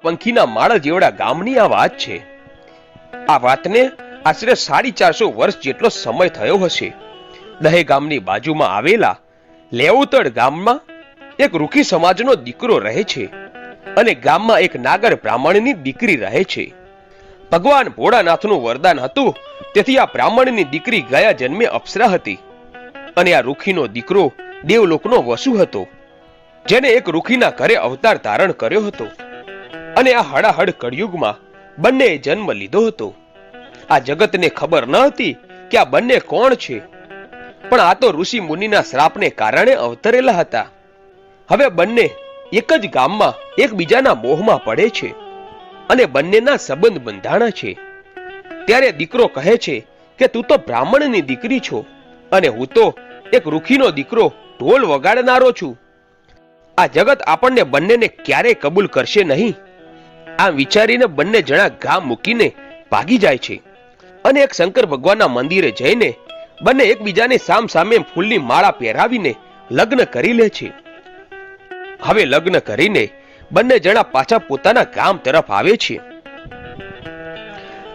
પંખીના માળા જેવડા ગામની આ વાત છે. આ વાતને આશરે 450 વર્ષ જેટલો સમય થયો હશે. દહે ગામની બાજુમાં આવેલા લેઉતડ ગામમાં એક રૂખી સમાજનો દીકરો રહે છે અને ગામમાં એક નાગર બ્રાહ્મણની દીકરી રહે છે. ભગવાન ભોળાનાથનું વરદાન હતું, તેથી આ બ્રાહ્મણની દીકરી ગયા જન્મે અપ્સરા હતી અને આ રૂખીનો દીકરો દેવલોકનો વસુ હતો, જેને એક રૂખીના ઘરે અવતાર ધારણ કર્યો હતો અને આ હડાહડ કળિયુગમાં બંનેએ જન્મ લીધો હતો. આ જગતને ખબર ન હતી કે આ બંને કોણ છે, પણ આ તો ઋષિ મુનિના શ્રાપને કારણે અવતરેલા હતા. હવે બંને એક જ ગામમાં એકબીજાના મોહમાં પડે છે અને બંનેના સંબંધ બંધાણા છે. ત્યારે દીકરો કહે છે કે તું તો બ્રાહ્મણની દીકરી છો અને હું તો એક રૂખીનો દીકરો ઢોલ વગાડનારો છું. આ જગત આપણને બંનેને ક્યારેય કબૂલ કરશે નહીં. આમ વિચારીને બંને જણા ગામ મૂકીને ભાગી જાય છે અને એક શંકર ભગવાનના મંદિરે જઈને બંને એકબીજાને સામ સામે ફૂલની માળા પહેરાવીને લગ્ન કરી લે છે. હવે લગ્ન કરીને બંને જણા પાછા પોતાના ગામ તરફ આવે છે.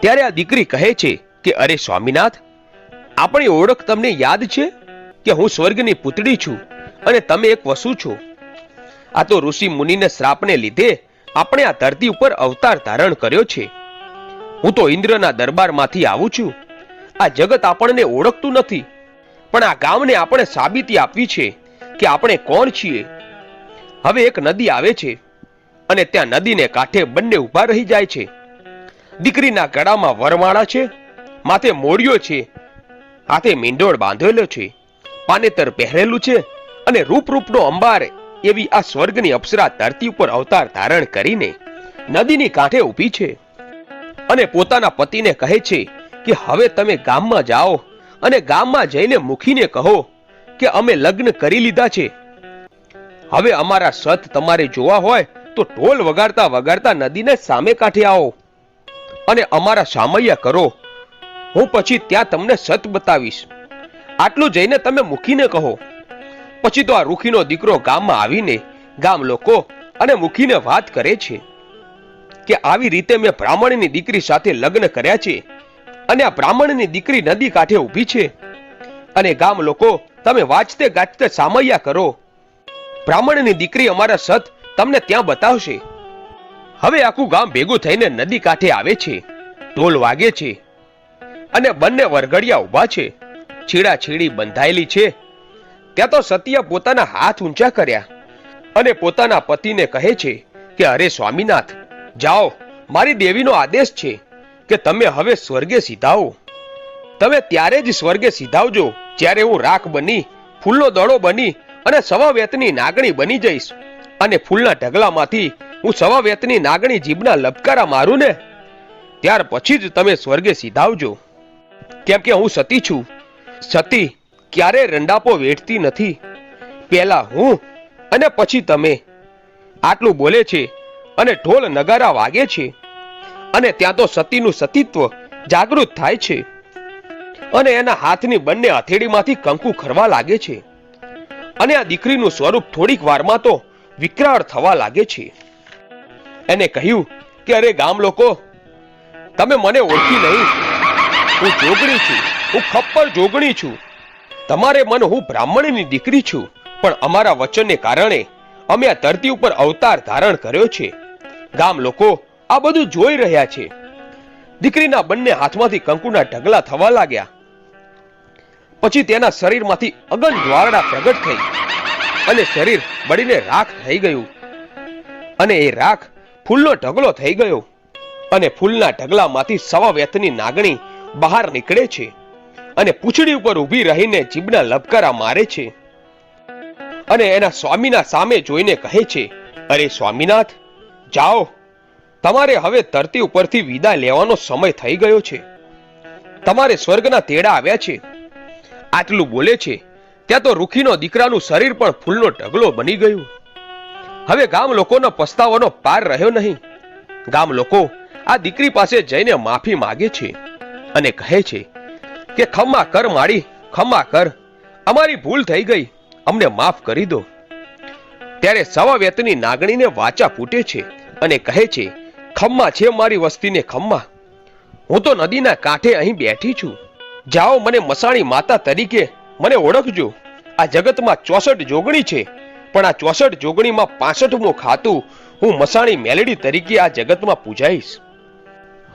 ત્યારે આ દીકરી કહે છે કે અરે સ્વામીનાથ, આપણી ઓળખ તમને યાદ છે કે હું સ્વર્ગની પુતળી છું અને તમે એક વસુ છો. આ તો ઋષિ મુનિને શ્રાપને લીધે આપણે આ ધરતી ઉપર અવતાર ધારણ કર્યો છે. હું તો ઇન્દ્રના દરબારમાંથી આવું છું. આ જગત આપણને ઓળખતું નથી, પણ આ ગામને આપણે સાબિતી આપવી છે કે આપણે કોણ છીએ. હવે એક નદી આવે છે અને ત્યાં નદીને કાંઠે બંને ઊભા રહી જાય છે. દીકરીના ગળામાં વરમાળા છે, માથે મોડિયો છે, હાથે મીંડોળ બાંધેલો છે, પાનેતર પહેરેલું છે અને રૂપરૂપનો અંબાર એવી આ સ્વર્ગની અપ્સરા ધરતી ઉપર અવતાર ધારણ કરીને નદીની કાંઠે ઊભી છે અને પોતાના પતિને કહે છે કે હવે તમે ગામમાં જાઓ અને ગામમાં જઈને મુખીને કહો કે અમે લગ્ન કરી લીધા છે. હવે અમારા સત તમારે જોવા હોય તો ઢોલ વગાડતા વગાડતા નદીને સામે કાંઠે આવો અને અમારા સામૈયા કરો. હું પછી ત્યાં તમને સત બતાવીશ. આટલું જઈને તમે મુખીને કહો. પછી તો આ રૂખીનો દીકરો ગામમાં આવીને ગામ લોકો અને મુખીને વાત કરે છે કે આવી રીતે મેં બ્રાહ્મણની દીકરી સાથે લગ્ન કર્યા છે અને આ બ્રાહ્મણની દીકરી નદી કાંઠે ઊભી છે અને ગામ લોકો તમે વાંચતે ગાજતે સામૈયા કરો. બ્રાહ્મણની દીકરી અમારા સત તમને ત્યાં બતાવશે. હવે આખું ગામ ભેગું થઈને નદી કાંઠે આવે છે. ઢોલ વાગે છે અને બંને વરઘડિયા ઊભા છે. છેડા છેડી બંધાયેલી છે. ત્યાં તો સતીએ પોતાના હાથ ઊંચા કર્યા અને પોતાના પતિને કહે છે કે અરે સ્વામીનાથ, જાઓ, મારી દેવીનો આદેશ છે કે તમે હવે સ્વર્ગે સીધાઓ. તમે ત્યારે જ સ્વર્ગે સીધાવજો જ્યારે હું રાખ બની, ફૂલનો દડો બની અને સવા વેતની નાગણી બની જઈશ અને ફૂલના ઢગલામાંથી હું સવા વેતની નાગણી જીભના લબકારા મારું ને, ત્યાર પછી જ તમે સ્વર્ગે સીધાવજો. કેમ કે હું સતી છું. સતી ક્યારે રંડાપો વેઠતી નથી. પહેલા હું અને પછી તમે. આટલું બોલે છે અને ઢોલ નગારા વાગે છે અને ત્યાં તો સતીનું સતીત્વ જાગૃત થાય છે અને એના હાથની બંને હથેળીમાંથી કંકુ ખરવા લાગે છે અને આ દીકરીનું સ્વરૂપ થોડીક વારમાં તો વિકરાળ થવા લાગે છે. એને કહ્યું કે અરે ગામ લોકો, તમે મને ઓળખી નહીં. હું જોગણી છું, હું ખપ્પર જોગણી છું. તમારે મન હું બ્રાહ્મણની દીકરી છું, પણ અમારા વચનને કારણે અમે આ ધરતી ઉપર અવતાર ધારણ કર્યો છે. ગામ લોકો આ બધું જોઈ રહ્યા છે. દીકરીના બંને હાથમાંથી કંકુના ઢગલા થવા લાગ્યા. પછી તેના શરીરમાંથી અગન જ્વાળા પ્રગટ થઈ અને શરીર બળીને રાખ થઈ ગયું અને એ રાખ ફૂલનો ઢગલો થઈ ગયો અને ફૂલના ઢગલામાંથી સવા વેતની નાગણી બહાર નીકળે છે અને પૂંછડી ઉપર ઊભી રહીને જીભના લબકારા મારે છે અને એના સ્વામીના સામે જોઈને કહે છે, અરે સ્વામીનાથ, જાઓ, તમારે હવે ધરતી ઉપરથી વિદાય લેવાનો સમય થઈ ગયો છે. તમારે સ્વર્ગના તેડા આવ્યા છે. આટલું બોલે છે ત્યાં તો રૂખીનો દીકરાનું શરીર પણ ફૂલનો ઢગલો બની ગયું. હવે ગામ લોકોનો પસ્તાવાનો પાર રહ્યો નહીં. ગામ લોકો આ દીકરી પાસે જઈને માફી માગે છે અને કહે છે કે ખમ્મા કર માડી, ખમ્મા કર, અમારી ભૂલ થઈ ગઈ, અમને માફ કરી દો. ત્યારે સવા વેતની નાગણીને વાચા ફૂટે છે અને કહે છે, ખમ્મા છે મારી વસ્તીને ખમ્મા. હું તો નદીના કાંઠે અહીં બેઠી છું. જાઓ, મને મસાણી માતા તરીકે મને ઓળખજો. આ જગતમાં 64 જોગણી છે, પણ આ 64 જોગણીમાં 65મું ખાતું હું મસાણી મેલડી તરીકે આ જગતમાં પૂજાઈશ.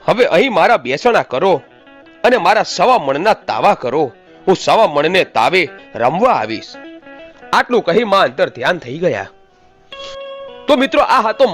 હવે અહીં મારા બેસણા કરો અને મારા 1.25 મણના તાવા કરો. હું 1.25 મણને તાવે રમવા આવીશ. આટલું કહી માં અંતર ધ્યાન થઈ ગયા. તો મિત્રો, આ હતો